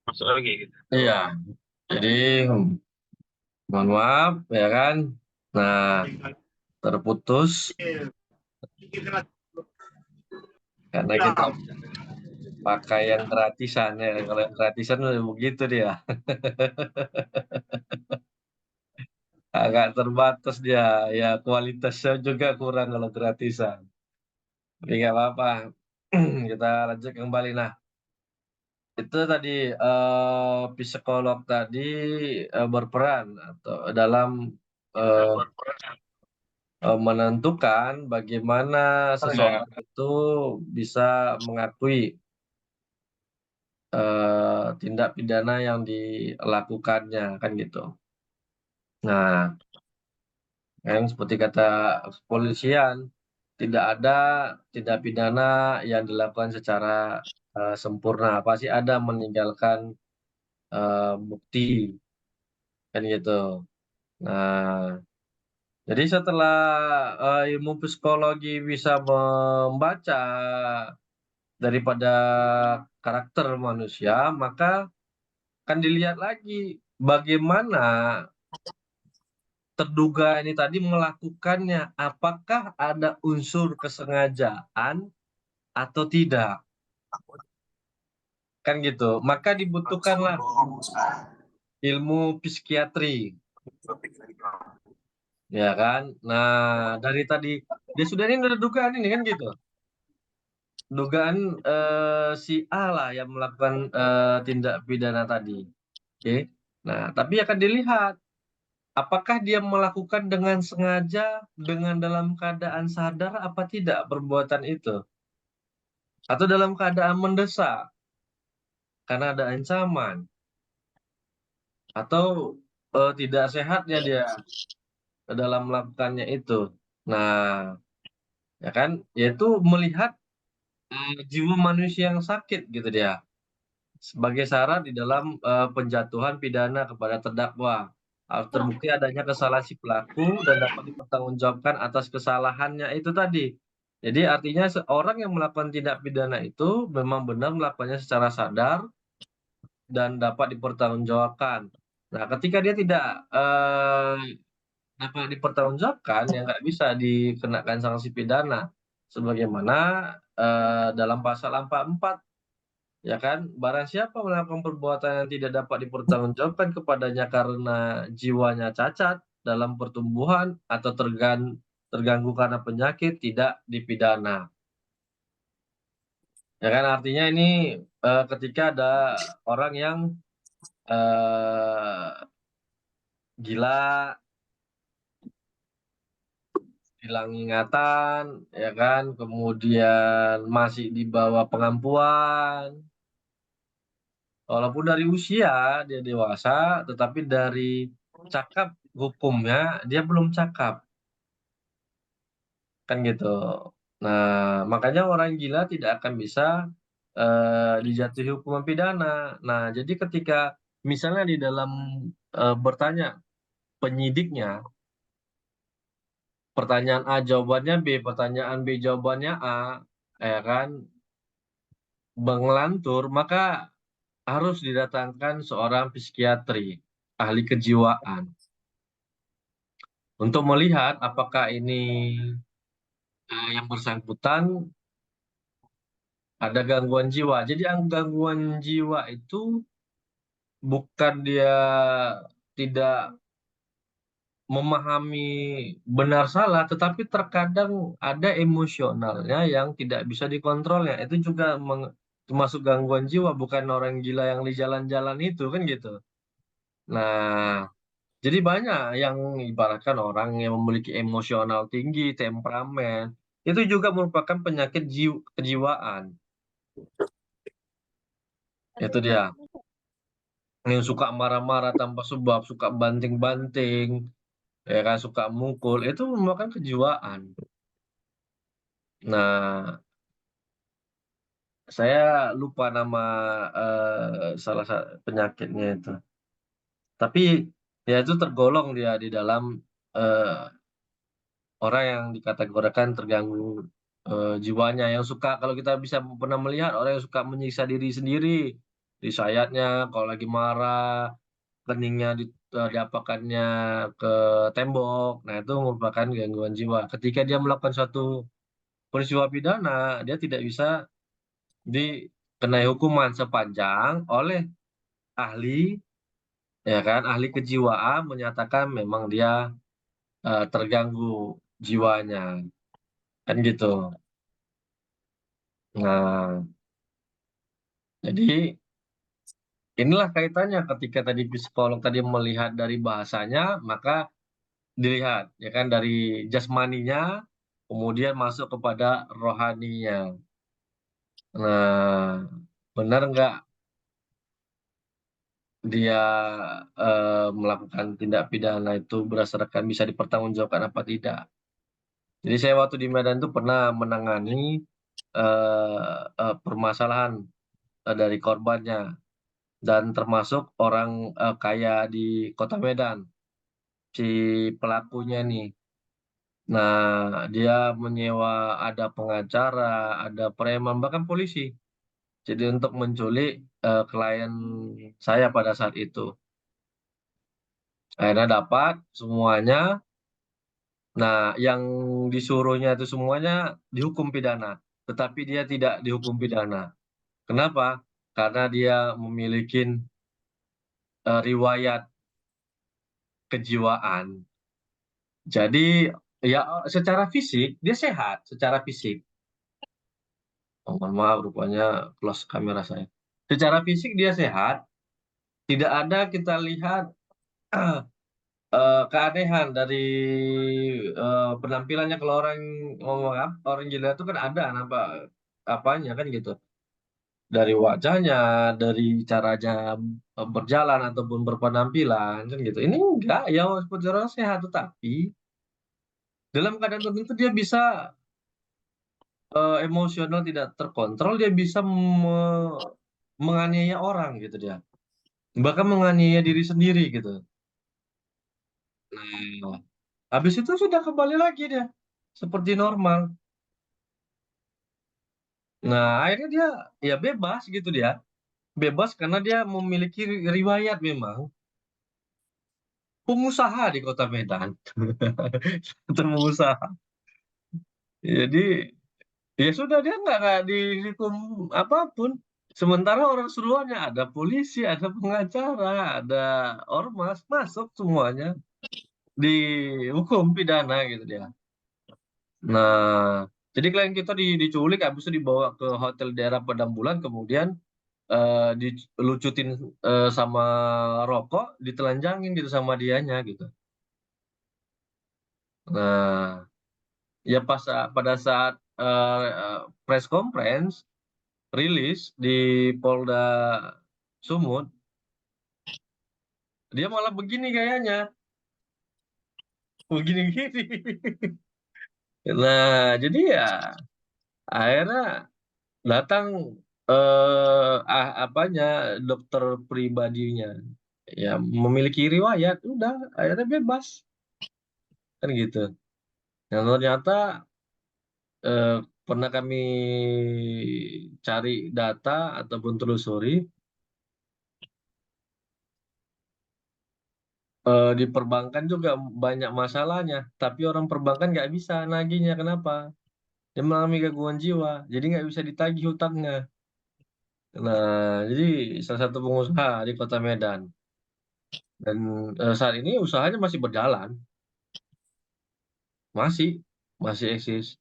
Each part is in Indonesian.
Masuk lagi gitu. Iya, jadi mohon maaf ya kan. Nah, terputus karena kita pakai yang gratisan ya. Kalau yang gratisan udah begitu dia. Agak terbatas dia. Ya kualitasnya juga kurang kalau gratisan. Tapi nggak apa-apa. Kita lanjut kembali. Nah, itu tadi psikolog tadi berperan atau dalam eh, menentukan bagaimana seseorang itu bisa mengakui tindak pidana yang dilakukannya kan gitu. Nah, yang seperti kata kepolisian, tidak ada tindak pidana yang dilakukan secara sempurna. Pasti ada meninggalkan bukti kan gitu. Nah, jadi setelah ilmu psikologi bisa membaca daripada karakter manusia, maka kan dilihat lagi bagaimana terduga ini tadi melakukannya. Apakah ada unsur kesengajaan atau tidak? Kan gitu. Maka dibutuhkanlah ilmu psikiatri, ya kan? Nah, dari tadi dia sudah ini udah dugaan ini kan gitu. Dugaan si A lah yang melakukan tindak pidana tadi. Oke. Nah, tapi akan dilihat apakah dia melakukan dengan sengaja, dengan dalam keadaan sadar apa tidak perbuatan itu, atau dalam keadaan mendesak karena ada ancaman, atau tidak sehatnya dia dalam melakukannya itu. Nah, ya kan, yaitu melihat jiwa manusia yang sakit gitu dia sebagai syarat di dalam penjatuhan pidana kepada terdakwa. Harus terbukti adanya kesalahan si pelaku dan dapat dipertanggungjawabkan atas kesalahannya itu tadi. Jadi artinya seorang yang melakukan tindak pidana itu memang benar melakukannya secara sadar dan dapat dipertanggungjawabkan. Nah, ketika dia tidak dapat dipertanggungjawabkan, ya nggak bisa dikenakan sanksi pidana. Sebagaimana dalam pasal 44, ya kan, barang siapa melakukan perbuatan yang tidak dapat dipertanggungjawabkan kepadanya karena jiwanya cacat dalam pertumbuhan atau terganggu karena penyakit tidak dipidana. Ya kan artinya ini ketika ada orang yang eh, gila, hilang ingatan, ya kan, kemudian masih di bawah pengampuan. Walaupun dari usia dia dewasa, tetapi dari cakap hukumnya dia belum cakap, kan gitu. Nah, makanya orang gila tidak akan bisa dijatuhi hukuman pidana. Nah, jadi ketika misalnya di dalam bertanya penyidiknya, pertanyaan A jawabannya B, pertanyaan B jawabannya A, ya kan, mengelantur, maka harus didatangkan seorang psikiatri, ahli kejiwaan, untuk melihat apakah ini yang bersangkutan ada gangguan jiwa. Jadi yang gangguan jiwa itu bukan dia tidak memahami benar salah, tetapi terkadang ada emosionalnya yang tidak bisa dikontrolnya. Itu juga termasuk gangguan jiwa, bukan orang gila yang di jalan-jalan itu kan gitu. Nah, jadi banyak yang ibaratkan orang yang memiliki emosional tinggi, temperamen. itu juga merupakan penyakit kejiwaan. Itu dia. Yang suka marah-marah tanpa sebab, suka banting-banting, ya kan, suka mukul, itu merupakan kejiwaan. Nah, saya lupa nama salah satu penyakitnya itu. Tapi ya itu tergolong dia di dalam eh, orang yang dikategorikan terganggu jiwanya, yang suka, kalau kita bisa pernah melihat orang yang suka menyiksa diri sendiri di sayatnya kalau lagi marah, keningnya diapakannya ke tembok. Nah, itu merupakan gangguan jiwa. Ketika dia melakukan suatu peristiwa pidana, dia tidak bisa dikenai hukuman sepanjang oleh ahli, ya kan, ahli kejiwaan menyatakan memang dia terganggu jiwanya, kan gitu. Nah, jadi inilah kaitannya ketika tadi psikolog tadi melihat dari bahasanya, maka dilihat ya kan dari jasmaninya, kemudian masuk kepada rohaninya. Nah, benar nggak dia melakukan tindak pidana itu berdasarkan bisa dipertanggungjawabkan apa tidak? Jadi saya waktu di Medan itu pernah menangani permasalahan dari korbannya, dan termasuk orang kaya di Kota Medan, si pelakunya nih. Nah, dia menyewa, ada pengacara, ada preman, bahkan polisi. Jadi untuk menculik klien saya pada saat itu. Akhirnya dapat semuanya. Nah, yang disuruhnya itu semuanya dihukum pidana. Tetapi dia tidak dihukum pidana. Kenapa? Karena dia memiliki riwayat kejiwaan. Jadi ya secara fisik dia sehat, secara fisik. Oh, mohon maaf, rupanya close kamera saya. Secara fisik dia sehat, tidak ada kita lihat keanehan dari penampilannya. Kalau orang ngomong apa, orang gila itu kan ada apa apanya kan gitu. Dari wajahnya, dari caranya berjalan ataupun berpenampilan kan gitu. Ini enggak ya seperti orang sehat, tetapi dalam keadaan tertentu dia bisa emosional tidak terkontrol, dia bisa menganiaya orang gitu dia. Bahkan menganiaya diri sendiri gitu. Nah, habis itu sudah kembali lagi dia seperti normal. Nah, akhirnya dia ya bebas gitu dia. Bebas karena dia memiliki riwayat memang pengusaha di Kota Medan. Pengusaha. Jadi ya sudah, dia nggak dihukum apapun. Sementara orang suruhannya ada polisi, ada pengacara, ada ormas, masuk semuanya dihukum pidana gitu dia. Nah, jadi klien kita diculik, habis itu dibawa ke hotel daerah Padang Bulan, kemudian dilucutin sama rokok, ditelanjangin gitu sama dianya gitu. Nah, ya pada saat press conference rilis di Polda Sumut, dia malah begini gayanya, begini-gini. Nah, jadi ya akhirnya datang apanya, dokter pribadinya, ya memiliki riwayat, udah akhirnya bebas kan gitu. Nah, ternyata eh, pernah kami cari data ataupun telusuri, di perbankan juga banyak masalahnya, tapi orang perbankan nggak bisa nagihnya. Kenapa? Dia mengalami gangguan jiwa, jadi nggak bisa ditagih hutangnya. Nah, jadi salah satu pengusaha di Kota Medan, dan saat ini usahanya masih berjalan, masih masih eksis.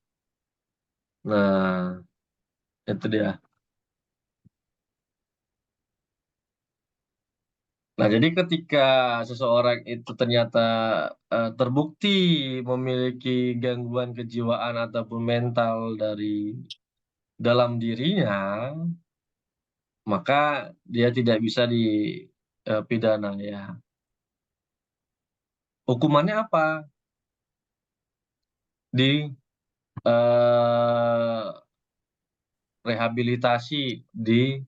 Nah, itu dia. Nah, jadi ketika seseorang itu ternyata terbukti memiliki gangguan kejiwaan ataupun mental dari dalam dirinya, maka dia tidak bisa dipidana ya. Hukumannya apa? Di eh, rehabilitasi di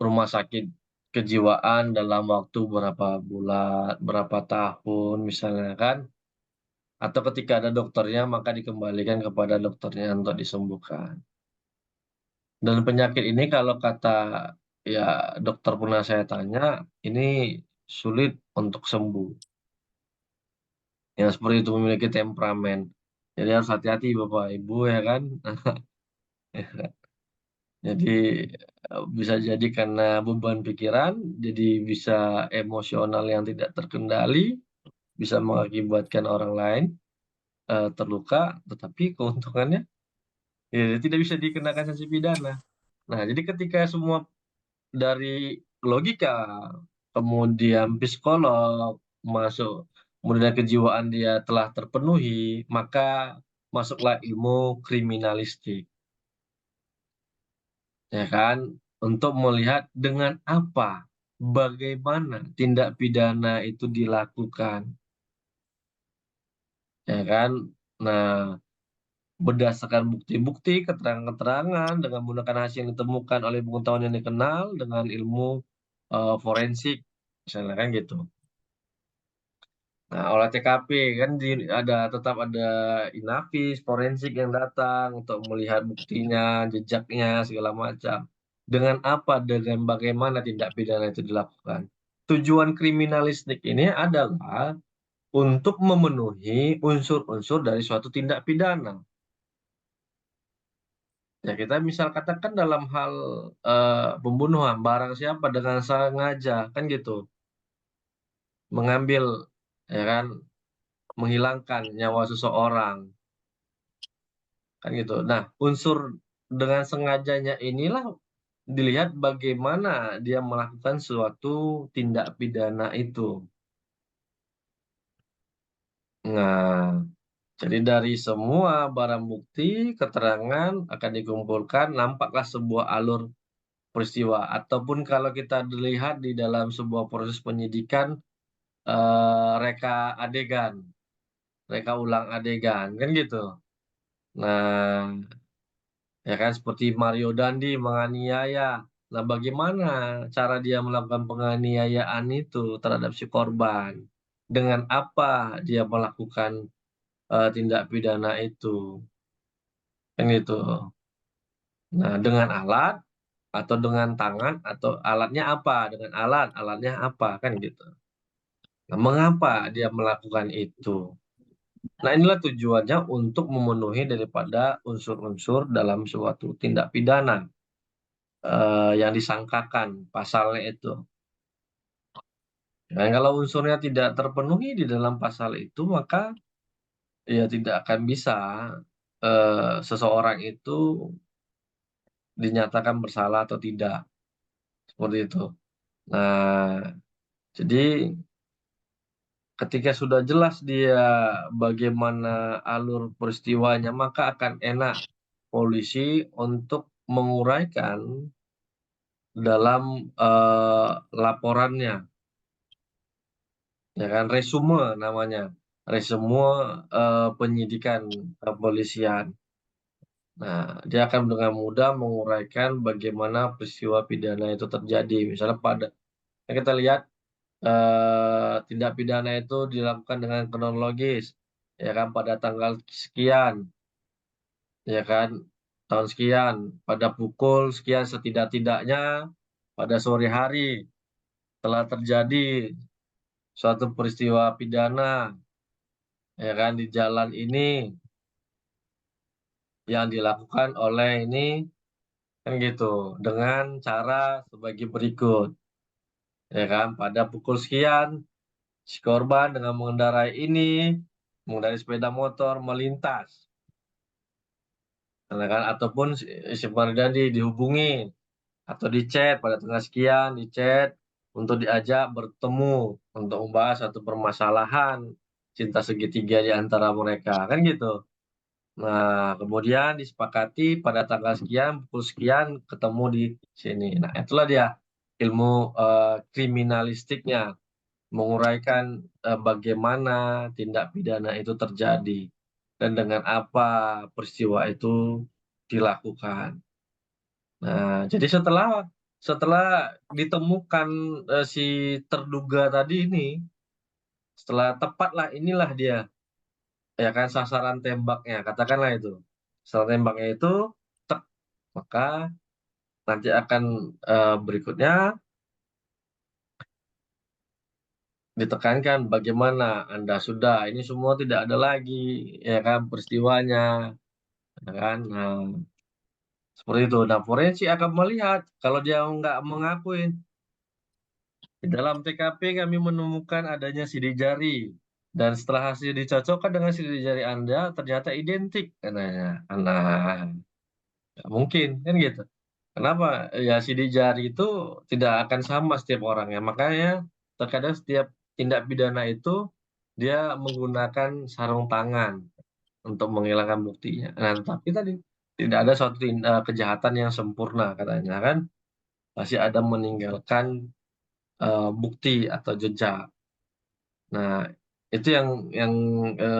rumah sakit kejiwaan dalam waktu berapa bulan, berapa tahun misalnya kan. Atau ketika ada dokternya, maka dikembalikan kepada dokternya untuk disembuhkan. Dan penyakit ini kalau kata ya dokter pernah saya tanya, ini sulit untuk sembuh. Yang seperti itu memiliki temperamen. Jadi harus hati-hati Bapak Ibu ya kan. Jadi bisa jadi karena beban pikiran, jadi bisa emosional yang tidak terkendali, bisa mengakibatkan orang lain terluka, tetapi keuntungannya ya tidak bisa dikenakan sanksi pidana. Nah, jadi ketika semua dari logika, kemudian psikolog masuk, kemudian kejiwaan dia telah terpenuhi, maka masuklah ilmu kriminalistik, ya kan, untuk melihat dengan apa, bagaimana tindak pidana itu dilakukan, ya kan. Nah, berdasarkan bukti-bukti, keterangan-keterangan, dengan menggunakan hasil yang ditemukan oleh pengetahuan yang dikenal dengan ilmu forensik, misalnya kan gitu. Nah, olah TKP kan tetap ada inafis forensik yang datang untuk melihat buktinya, jejaknya, segala macam. Dengan apa, dengan bagaimana tindak pidana itu dilakukan. Tujuan kriminalistik ini adalah untuk memenuhi unsur-unsur dari suatu tindak pidana. Ya, kita misal katakan dalam hal pembunuhan, barang siapa dengan sengaja, kan gitu, mengambil, ya kan, menghilangkan nyawa seseorang, kan gitu. Nah, unsur dengan sengajanya inilah dilihat bagaimana dia melakukan suatu tindak pidana itu. Nah, jadi dari semua barang bukti, keterangan akan dikumpulkan, nampaklah sebuah alur peristiwa. Ataupun kalau kita dilihat di dalam sebuah proses penyidikan, reka adegan, reka ulang adegan, kan gitu. Nah, ya kan seperti Mario Dandi menganiaya. Nah, bagaimana cara dia melakukan penganiayaan itu terhadap si korban? Dengan apa dia melakukan tindak pidana itu? Kan gitu. Nah, dengan alat atau dengan tangan atau alatnya apa? Dengan alat, alatnya apa? Kan gitu. Nah, mengapa dia melakukan itu? Nah, inilah tujuannya untuk memenuhi daripada unsur-unsur dalam suatu tindak pidana yang disangkakan pasalnya itu. Dan kalau unsurnya tidak terpenuhi di dalam pasal itu, maka ya tidak akan bisa seseorang itu dinyatakan bersalah atau tidak. Seperti itu. Nah, jadi ketika sudah jelas dia bagaimana alur peristiwanya, maka akan enak polisi untuk menguraikan dalam laporannya, ya kan, resume namanya, resume penyidikan kepolisian. Nah, dia akan dengan mudah menguraikan bagaimana peristiwa pidana itu terjadi. Misalnya kita lihat tindak pidana itu dilakukan dengan kronologis, ya kan, pada tanggal sekian, ya kan, tahun sekian, pada pukul sekian, setidak-tidaknya pada sore hari telah terjadi suatu peristiwa pidana, ya kan, di jalan ini yang dilakukan oleh ini, kan gitu, dengan cara sebagai berikut, ya kan, pada pukul sekian si korban dengan mengendarai sepeda motor melintas, ya kan, ataupun si Mardani dihubungi atau di chat pada tanggal sekian, di chat untuk diajak bertemu untuk membahas satu permasalahan cinta segitiga di antara mereka, kan gitu. Nah, kemudian disepakati pada tanggal sekian, pukul sekian, ketemu di sini. Nah, itulah dia ilmu kriminalistiknya, menguraikan bagaimana tindak pidana itu terjadi dan dengan apa peristiwa itu dilakukan. Nah, jadi setelah setelah ditemukan si terduga tadi ini, setelah tepatlah inilah dia, ya kan sasaran tembaknya, katakanlah itu. Sasaran tembaknya itu, tek, maka nanti akan berikutnya ditekankan bagaimana Anda sudah, ini semua tidak ada lagi, ya kan peristiwanya, ya kan. Nah, seperti itu. Nah, forensik akan melihat kalau dia nggak mengakui. Di dalam TKP kami menemukan adanya sidik jari. Dan setelah hasil dicocokkan dengan sidik jari Anda, ternyata identik. Katanya. Nah, nggak mungkin, kan gitu. Kenapa? Ya sidik jari itu tidak akan sama setiap orang ya. Makanya terkadang setiap tindak pidana itu dia menggunakan sarung tangan untuk menghilangkan buktinya. Nah, tapi tadi tidak ada suatu kejahatan yang sempurna katanya kan. Masih ada meninggalkan bukti atau jejak. Nah, itu yang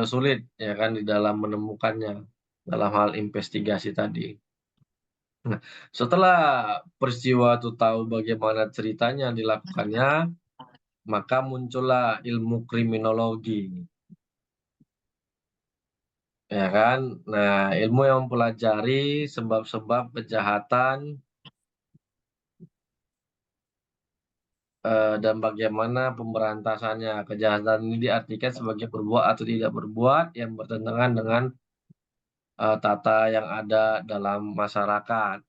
sulit ya kan di dalam menemukannya dalam hal investigasi tadi. Nah, setelah peristiwa itu tahu bagaimana ceritanya dilakukannya, maka muncullah ilmu kriminologi, ya kan? Nah, ilmu yang mempelajari sebab-sebab kejahatan dan bagaimana pemberantasannya. Kejahatan ini diartikan sebagai berbuat atau tidak berbuat yang bertentangan dengan tata yang ada dalam masyarakat.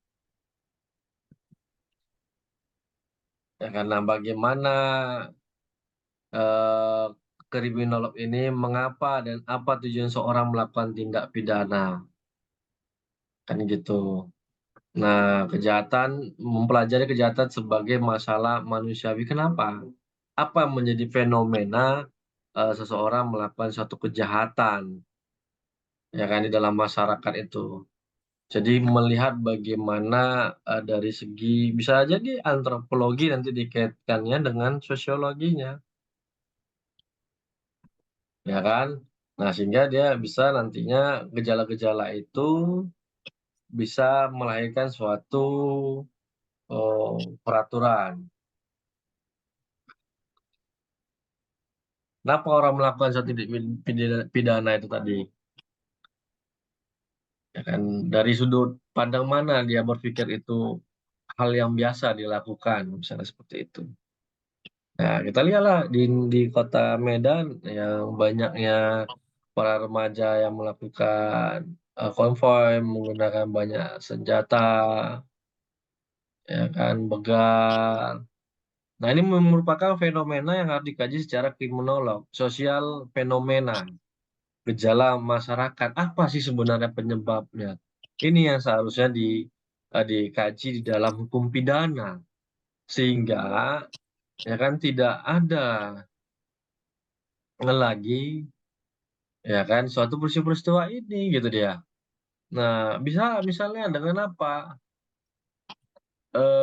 Ya, karena bagaimana eh, kriminolog ini mengapa dan apa tujuan seorang melakukan tindak pidana, kan gitu. Nah, kejahatan mempelajari kejahatan sebagai masalah manusiawi. Kenapa? Apa yang menjadi fenomena seseorang melakukan suatu kejahatan, ya kan di dalam masyarakat itu. Jadi melihat bagaimana dari segi bisa jadi antropologi nanti dikaitkannya dengan sosiologinya, ya kan? Nah, sehingga dia bisa nantinya gejala-gejala itu bisa melahirkan suatu peraturan. Kenapa orang melakukan suatu pidana itu tadi? Ya kan, dari sudut pandang mana dia berpikir itu hal yang biasa dilakukan, misalnya seperti itu. Nah, kita lihatlah di kota Medan yang banyaknya para remaja yang melakukan konvoy menggunakan banyak senjata, ya kan, begal. Nah, ini merupakan fenomena yang harus dikaji secara kriminolog, sosial fenomena, gejala masyarakat. Apa sih sebenarnya penyebabnya? Ini yang seharusnya dikaji di dalam hukum pidana, sehingga ya kan tidak ada lagi ya kan suatu peristiwa ini gitu dia. Nah, bisa misalnya dengan apa?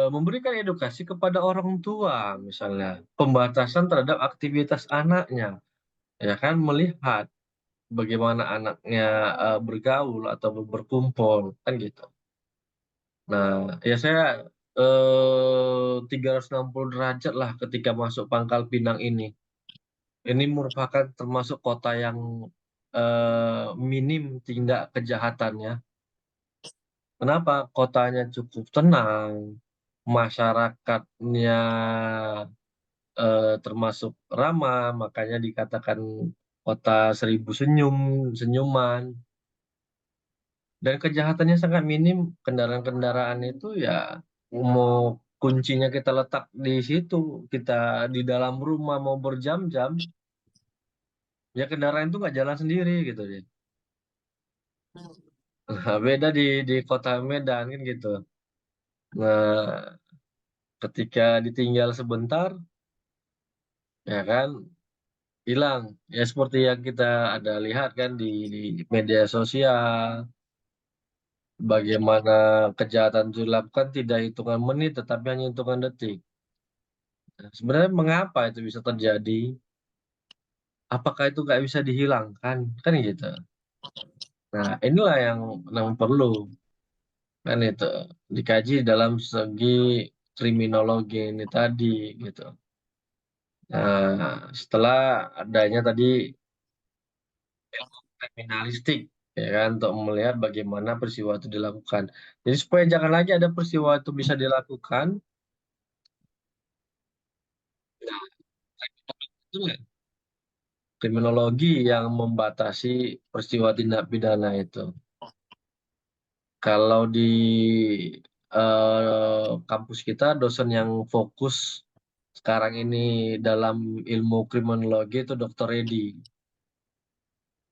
Memberikan edukasi kepada orang tua, misalnya pembatasan terhadap aktivitas anaknya, ya kan melihat bagaimana anaknya bergaul atau berkumpul kan gitu. Nah, ya saya 360 derajat lah ketika masuk Pangkal Pinang ini. Ini merupakan termasuk kota yang minim tindak kejahatannya. Kenapa? Kotanya cukup tenang, masyarakatnya termasuk ramah, makanya dikatakan kota seribu senyuman. Dan kejahatannya sangat minim, kendaraan-kendaraan itu ya mau kuncinya kita letak di situ, kita di dalam rumah mau berjam-jam, ya kendaraan itu nggak jalan sendiri gitu ya. Nah, beda di kota Medan kan gitu. Nah, ketika ditinggal sebentar, ya kan, hilang. Ya seperti yang kita ada lihat kan di media sosial, bagaimana kejahatan itu dilakukan tidak hitungan menit, tetapi hanya hitungan detik. Nah, sebenarnya mengapa itu bisa terjadi? Apakah itu nggak bisa dihilangkan? Kan gitu. Nah, inilah yang perlu kan itu dikaji dalam segi kriminologi ini tadi gitu. Nah, setelah adanya tadi kriminalistik ya kan untuk melihat bagaimana peristiwa itu dilakukan. Jadi supaya jangan lagi ada peristiwa itu bisa dilakukan, nah, itu nggak kriminologi yang membatasi peristiwa tindak pidana itu. Kalau di kampus kita dosen yang fokus sekarang ini dalam ilmu kriminologi itu Dr. Edi.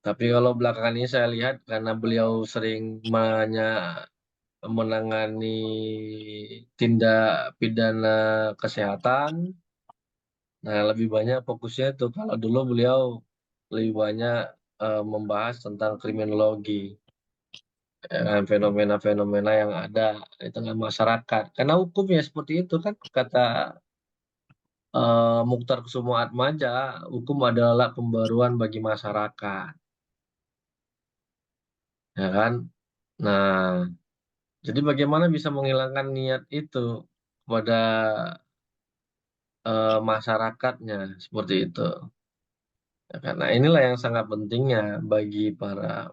Tapi kalau belakangan ini saya lihat karena beliau sering menangani tindak pidana kesehatan, nah lebih banyak fokusnya itu. Kalau dulu beliau lebih banyak membahas tentang kriminologi, ya kan, fenomena-fenomena yang ada di tengah masyarakat. Karena hukumnya seperti itu kan kata Muchtar Kusumoatmadja, hukum adalah pembaruan bagi masyarakat, ya kan? Nah, jadi bagaimana bisa menghilangkan niat itu kepada masyarakatnya seperti itu. Ya, karena inilah yang sangat pentingnya bagi para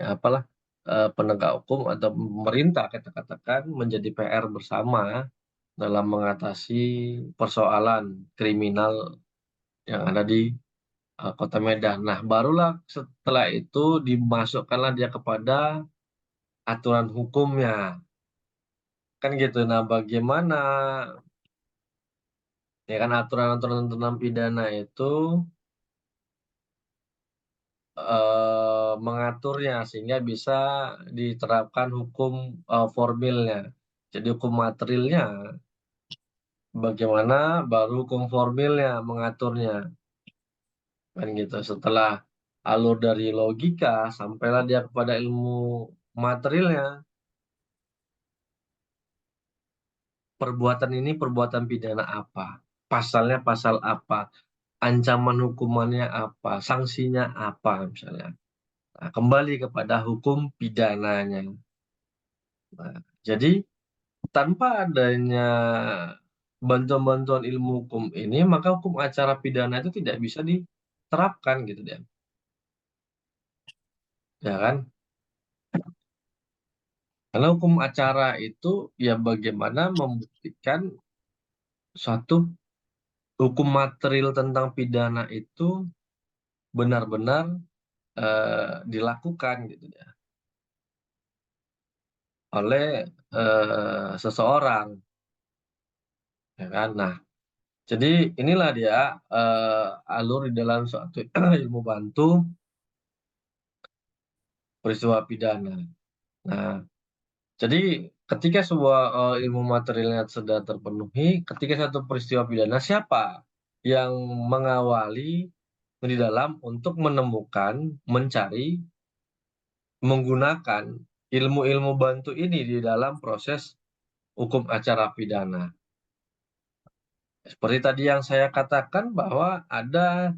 apalah penegak hukum atau pemerintah kita katakan menjadi PR bersama dalam mengatasi persoalan kriminal yang ada di Kota Medan. Nah, barulah setelah itu dimasukkanlah dia kepada aturan hukumnya. Kan gitu. Nah, bagaimana ya kan aturan-aturan tentang pidana itu mengaturnya sehingga bisa diterapkan hukum formilnya. Jadi hukum materialnya bagaimana baru hukum formilnya mengaturnya. Kan gitu. Setelah alur dari logika sampailah dia kepada ilmu materialnya. Perbuatan ini perbuatan pidana apa? Pasalnya pasal apa? Ancaman hukumannya apa? Sanksinya apa misalnya? Nah, kembali kepada hukum pidananya. Nah, jadi tanpa adanya bantuan-bantuan ilmu hukum ini, maka hukum acara pidana itu tidak bisa diterapkan gitu deh. Ya kan? Karena hukum acara itu ya bagaimana membuktikan suatu hukum material tentang pidana itu benar-benar dilakukan gitu ya oleh seseorang, ya kan? Nah, jadi inilah dia alur di dalam suatu ilmu bantu peristiwa pidana. Nah, jadi ketika sebuah ilmu materialnya sudah terpenuhi, ketika satu peristiwa pidana, siapa yang mengawali di dalam untuk menemukan, mencari, menggunakan ilmu-ilmu bantu ini di dalam proses hukum acara pidana. Seperti tadi yang saya katakan bahwa ada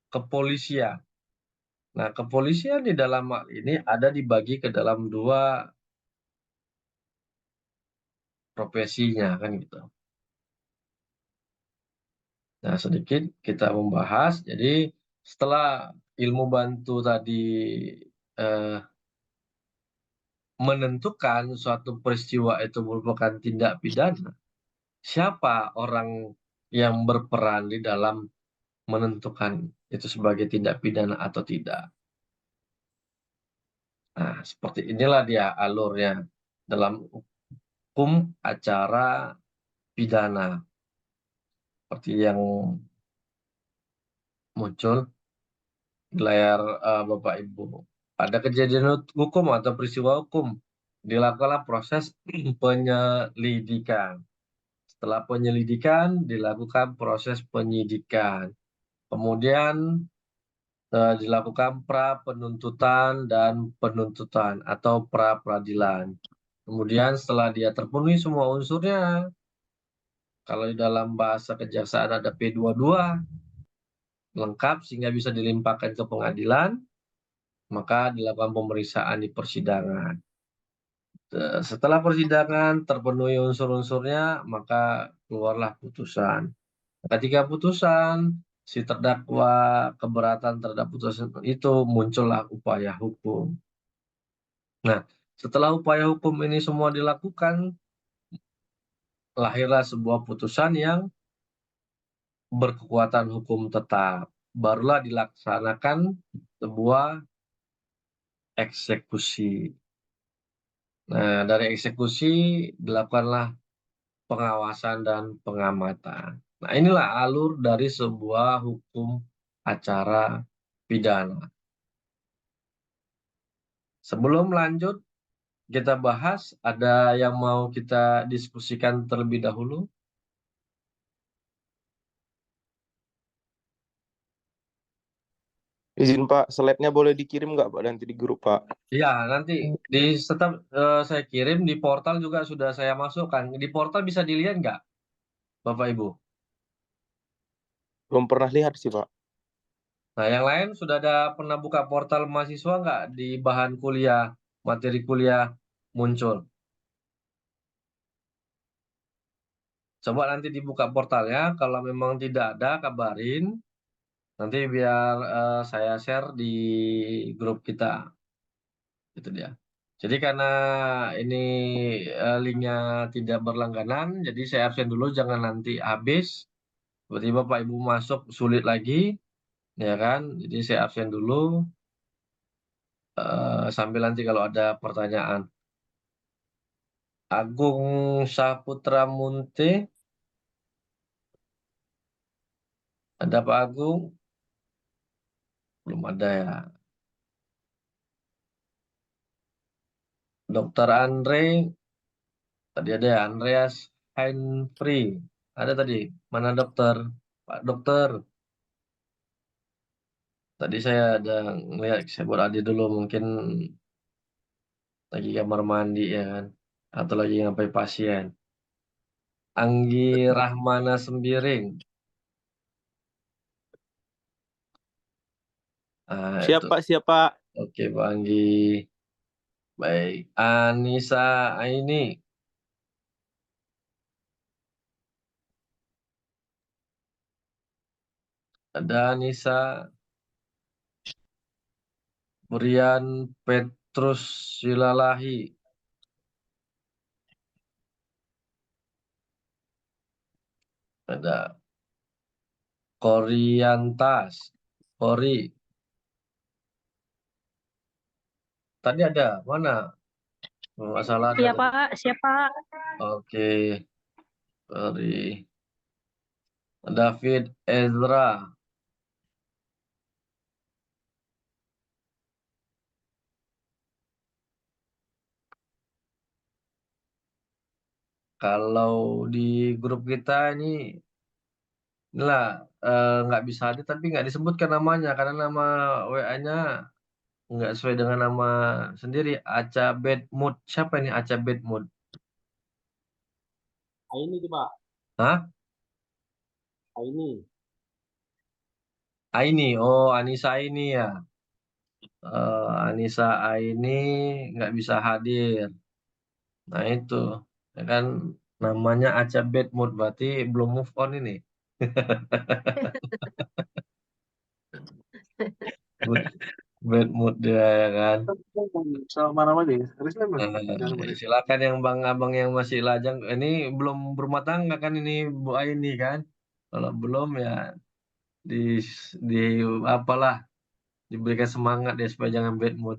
kepolisian. Nah, kepolisian di dalam hal ini ada dibagi ke dalam dua profesinya kan gitu. Nah, sedikit kita membahas. Jadi setelah ilmu bantu tadi eh, menentukan suatu peristiwa itu merupakan tindak pidana, siapa orang yang berperan di dalam menentukan itu sebagai tindak pidana atau tidak. Nah, seperti inilah dia alurnya dalam hukum acara pidana seperti yang muncul di layar Bapak Ibu. Ada kejadian hukum atau peristiwa hukum, dilakukanlah proses penyelidikan. setelah penyelidikan dilakukan proses penyidikan. Kemudian dilakukan pra penuntutan dan penuntutan atau pra peradilan. Kemudian setelah dia terpenuhi semua unsurnya, kalau di dalam bahasa kejaksaan ada P22 lengkap sehingga bisa dilimpahkan ke pengadilan, maka dilakukan pemeriksaan di persidangan. Setelah persidangan terpenuhi unsur-unsurnya, maka keluarlah putusan. Ketika putusan, si terdakwa keberatan terhadap putusan itu, muncullah upaya hukum. Nah, setelah upaya hukum ini semua dilakukan, lahirlah sebuah putusan yang berkekuatan hukum tetap. Barulah dilaksanakan sebuah eksekusi. Nah, dari eksekusi dilakukanlah pengawasan dan pengamatan. Nah, inilah alur dari sebuah hukum acara pidana. Sebelum lanjut, kita bahas, ada yang mau kita diskusikan terlebih dahulu? Izin Pak, slide-nya boleh dikirim nggak Pak nanti di grup Pak? Ya, nanti di tetap saya kirim di portal juga sudah saya masukkan. Di portal bisa dilihat nggak, Bapak Ibu? Belum pernah lihat sih Pak. Nah, yang lain sudah ada pernah buka portal mahasiswa nggak di bahan kuliah, materi kuliah muncul? Coba nanti dibuka portalnya, kalau memang tidak ada, kabarin. Nanti biar saya share di grup kita. Itu dia. Jadi karena ini linknya tidak berlangganan, jadi saya absen dulu, jangan nanti habis. Tiba-tiba Pak Ibu masuk sulit lagi, ya kan? Jadi saya absen dulu, sambil nanti kalau ada pertanyaan. Agung Saputra Munte, ada Pak Agung? Belum ada ya. Dokter Andre, tadi ada ya, Andreas Heinfree. Ada tadi, mana dokter? Pak dokter, tadi saya ada ngeliat, saya buat Adi dulu, mungkin lagi kamar mandi ya kan, atau lagi ngapain pasien. Anggi Rahmana Sembiring, itu. Siapa siapa? Oke Pak Anggi. Baik, Anissa Aini, ada Anissa. Brian Petrus Silalahi, ada Koriantas, Kori, tadi ada mana? Nggak salah ada Iya tadi. Pak, siapa? Oke, Kori. David Ezra, kalau di grup kita inilah nggak bisa hadir tapi nggak disebutkan namanya karena nama WA-nya nggak sesuai dengan nama sendiri. Aca Bedmood, siapa ini Aca Bedmood? Ini tuh Pak. Hah? Ini. Aini, oh Anissa ini ya. Anissa Aini nggak bisa hadir. Nah itu, ya kan namanya Aca Bad Mood, berarti belum move on ini. Bad mood dia ya kan. Sama nama aja ya. Jangan Silakan yang abang yang masih lajang. Ini belum berumah tangga kan ini Bu Aini kan. Kalau belum ya di di apalah, diberikan semangat ya supaya jangan bad mood.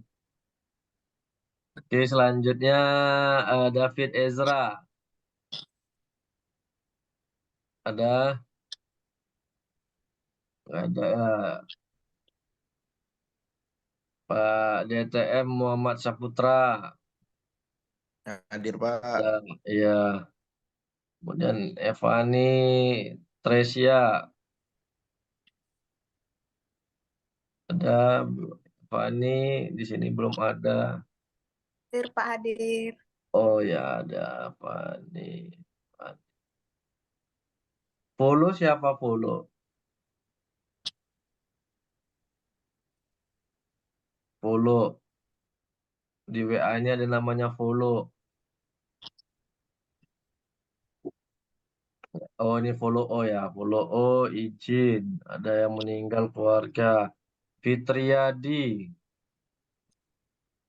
Oke, selanjutnya David Ezra. Ada ada Pak DTM Muhammad Saputra. Hadir Pak. Dan ya, Kemudian Evani Tresia. Ada Evani, di sini belum ada. Hadir Pak Hadir. Oh ya, ada Evani. Follow siapa follow? Follow. Di WA-nya ada namanya follow. Oh, ini follow O ya. Follow O, izin. Ada yang meninggal keluarga. Fitriadi.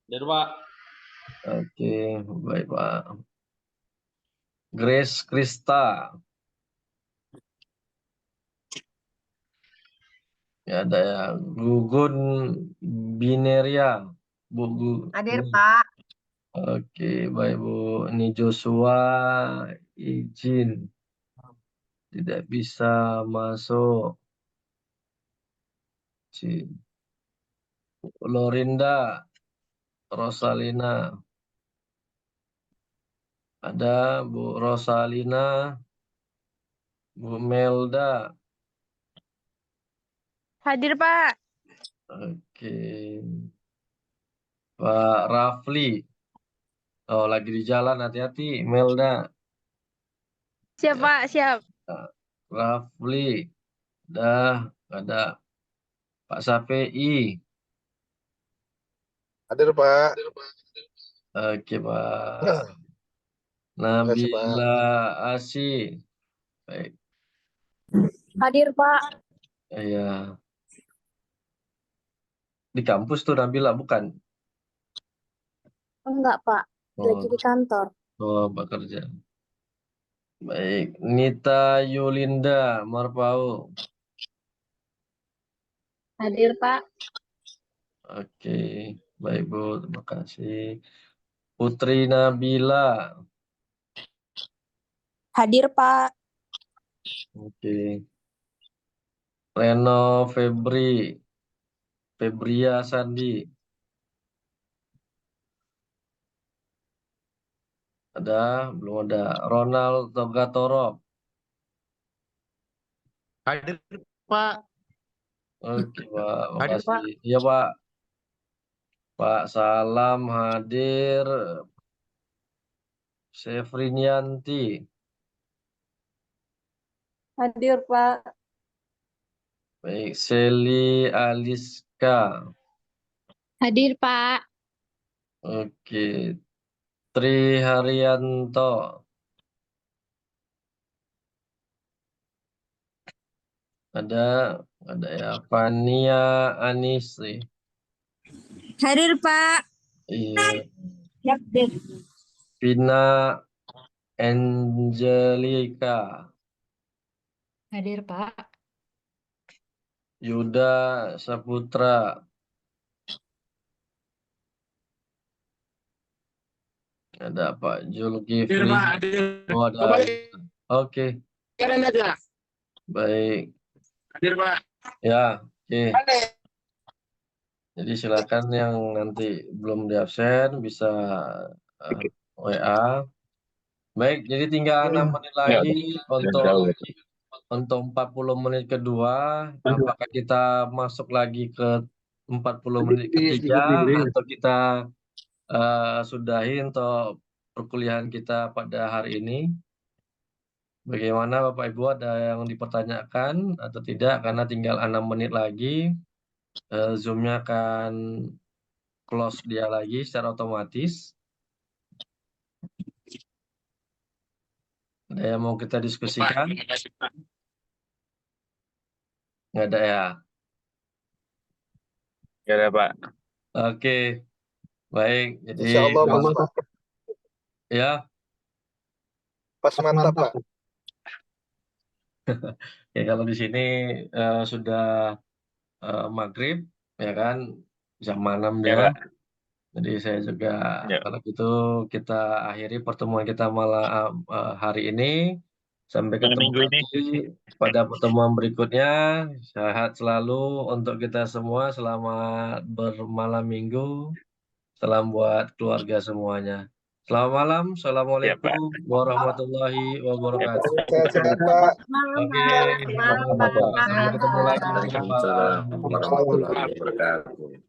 Hadir Pak. Oke, baik Pak. Grace Krista. Ya, ada ya. Gugun Bineria. Bu, Hadir Pak. Oke, baik Bu. Ini Joshua izin. Tidak bisa masuk. Lorinda Rosalina. Ada Bu Rosalina, Bu Melda. Hadir Pak. Oke. Pak Rafli. Oh, lagi di jalan, hati-hati Melda. Siap Pak, siap. Rafli. Dah, ada Pak Sapei. Hadir Pak. Oke, Pak. Makasih, Pak. Nabila Asi. Baik. Hadir Pak. Iya. Di kampus tuh Nabila, bukan? Enggak Pak, lagi Oh, di kantor. oh, bekerja. Baik. Nita Yulinda Marpau. Hadir Pak. Oke. Baik, Bu. Terima kasih. Putri Nabila. Hadir Pak. Oke. Reno Febri. Febria Sandi. Ada? Belum ada. Ronald Togatorov. Hadir Pak. Oke, Pak. Hadir Pak. Makasih. Iya, Pak. Pak Salam hadir. Sefrinianti. Hadir Pak. Baik. Seli Aliska. Hadir Pak. Oke. Tri Haryanto. Ada ya. Fania Anisi. Hadir Pak. Iya. Hadir. Vina Angelica. Hadir Pak. Yuda Saputra. Ada Pak Hadir Zulkifli. Pak. Hadir. Oh, ada. Oke. Kalian aja. Baik. Hadir Pak. Ya, oke. Jadi silakan yang nanti belum di absen bisa WA. Baik, jadi tinggal 6 menit lagi untuk 40 menit kedua. Apakah kita masuk lagi ke 40 menit ketiga atau kita sudahi untuk perkuliahan kita pada hari ini? Bagaimana Bapak Ibu, ada yang dipertanyakan atau tidak? Karena tinggal 6 menit lagi. Zoom-nya akan close dia lagi secara otomatis. Ada yang mau kita diskusikan? Terima kasih Pak. Nggak ada ya? Ya ada Pak. Oke, baik. Jadi Insya Allah Pak. ya, Pas mantap Pak. ya kalau di sini sudah maghrib, ya kan, jam 6 Ya dia. Pak. Jadi saya juga Ya. kalau gitu kita akhiri pertemuan kita malam hari ini. Sampai Pada ketemu minggu ini. lagi pada pertemuan berikutnya. Sehat selalu untuk kita semua. Selamat bermalam minggu. Salam buat keluarga semuanya. Selamat malam. Assalamualaikum warahmatullahi wabarakatuh. Sehat-sehat Pak. Oke, sampai ketemu lagi. Bye. Waalaikumsalam warahmatullahi wabarakatuh.